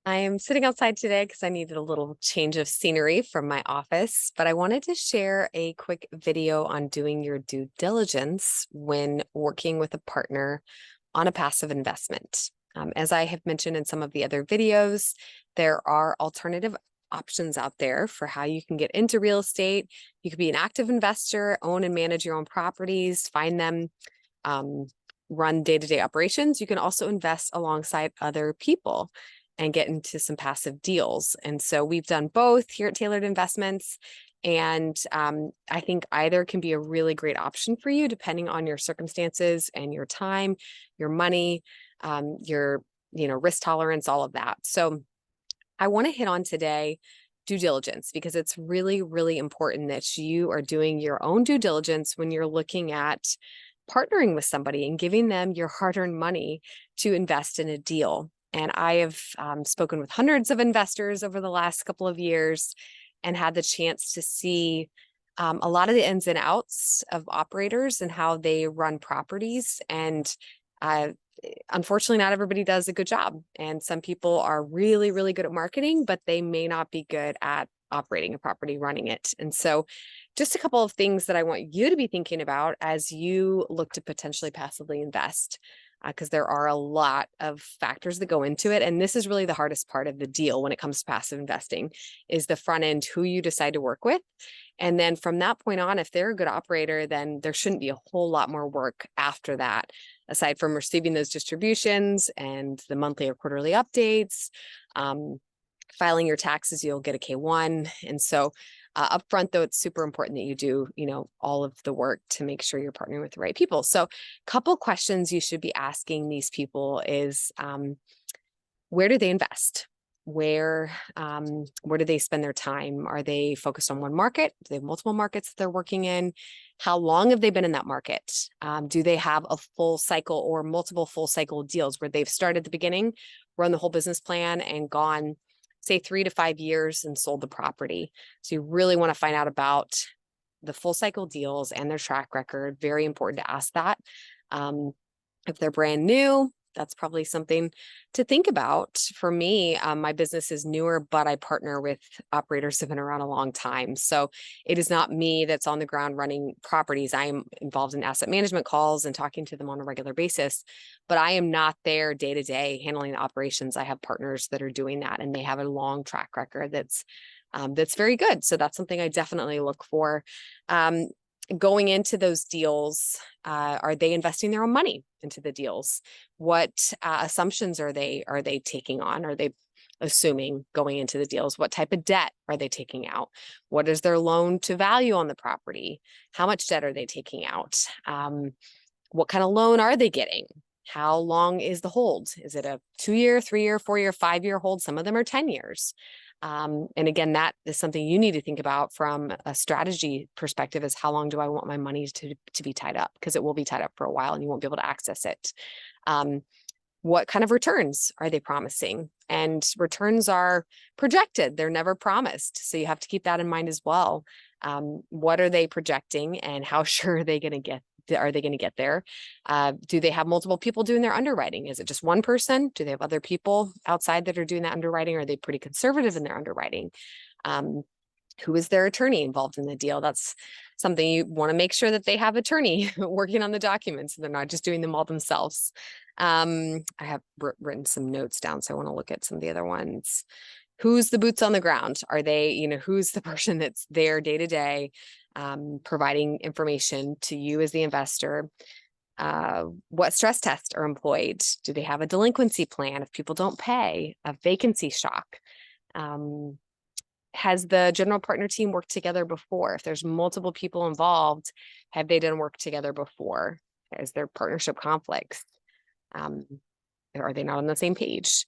I am sitting outside today because I needed a little change of scenery from my office, but I wanted to share a quick video on doing your due diligence when working with a partner on a passive investment. As I have mentioned in some of the other videos, there are alternative options out there for how you can get into real estate. You could be an active investor, own and manage your own properties, find them, um, run day-to-day operations. You can also invest alongside other people and get into some passive deals. And so we've done both here at Tailored Investments. And I think either can be a really great option for you, depending on your circumstances and your time, your money, your risk tolerance, all of that. So I want to hit on today due diligence, because it's really, really important that you are doing your own due diligence when you're looking at partnering with somebody and giving them your hard-earned money to invest in a deal. And I have spoken with hundreds of investors over the last couple of years and had the chance to see a lot of the ins and outs of operators and how they run properties. And unfortunately, not everybody does a good job. And some people are really, really good at marketing, but they may not be good at operating a property, running it. And so just a couple of things that I want you to be thinking about as you look to potentially passively invest, because there are a lot of factors that go into it. And this is really the hardest part of the deal when it comes to passive investing, is the front end, who you decide to work with. And then from that point on, if they're a good operator, then there shouldn't be a whole lot more work after that, aside from receiving those distributions and the monthly or quarterly updates. Filing your taxes, you'll get a K-1. And so upfront, though, it's super important that you do, all of the work to make sure you're partnering with the right people. So a couple questions you should be asking these people is, where do they invest? Where do they spend their time? Are they focused on one market? Do they have multiple markets that they're working in? How long have they been in that market? Do they have a full cycle or multiple full cycle deals where they've started at the beginning, run the whole business plan, and gone, say, 3 to 5 years and sold the property? So you really want to find out about the full cycle deals and their track record. Very important to ask that. If they're brand new, that's probably something to think about. For me, my business is newer, but I partner with operators who have been around a long time. So it is not me that's on the ground running properties. I am involved in asset management calls and talking to them on a regular basis, but I am not there day to day handling the operations. I have partners that are doing that, and they have a long track record that's very good. So that's something I definitely look for. Going into those deals, are they investing their own money into the deals? What assumptions are they taking on? Are they assuming going into the deals? What type of debt are they taking out? What is their loan to value on the property? How much debt are they taking out? What kind of loan are they getting? How long is the hold? Is it a 2-year, 3-year, 4-year, 5-year hold? Some of them are 10 years. And again, that is something you need to think about from a strategy perspective, is how long do I want my money to be tied up? Because it will be tied up for a while and you won't be able to access it. What kind of returns are they promising? And returns are projected. They're never promised. So you have to keep that in mind as well. What are they projecting, and how sure are they going to get there? Do they have multiple people doing their underwriting? Is it just one person? Do they have other people outside that are doing that underwriting? Are they pretty conservative in their underwriting? Who is their attorney involved in the deal? That's something you want to make sure that they have attorney working on the documents. They're not just doing them all themselves. I have written some notes down, so I want to look at some of the other ones. Who's the boots on the ground? Are they, who's the person that's there day to day, providing information to you as the investor? What stress tests are employed? Do they have a delinquency plan if people don't pay? A vacancy shock? Has the general partner team worked together before? If there's multiple people involved, have they done work together before? Is there partnership conflicts? Are they not on the same page?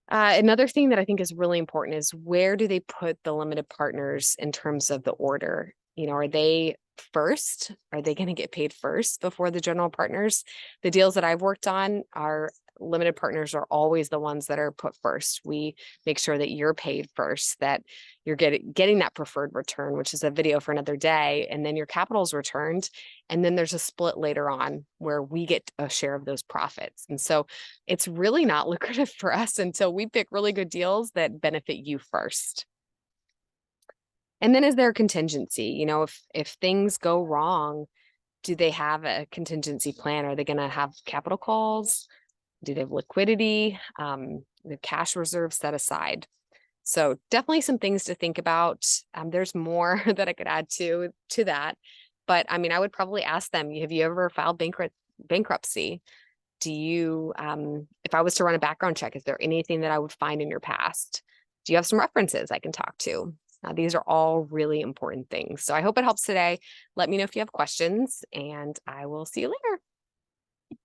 Another thing that I think is really important is, where do they put the limited partners in terms of the order? Are they first? Are they going to get paid first before the general partners? The deals that I've worked on are limited partners are always the ones that are put first. We make sure that you're paid first, that you're getting that preferred return, which is a video for another day, and then your capital is returned. And then there's a split later on where we get a share of those profits. And so it's really not lucrative for us until we pick really good deals that benefit you first. And then is there a contingency? You know, if things go wrong, do they have a contingency plan? Are they going to have capital calls? Do they have liquidity? The cash reserves set aside? So definitely some things to think about. There's more that I could add to that. But I mean, I would probably ask them, have you ever filed bankruptcy? Do you, if I was to run a background check, is there anything that I would find in your past? Do you have some references I can talk to? These are all really important things. So I hope it helps today. Let me know if you have questions, and I will see you later.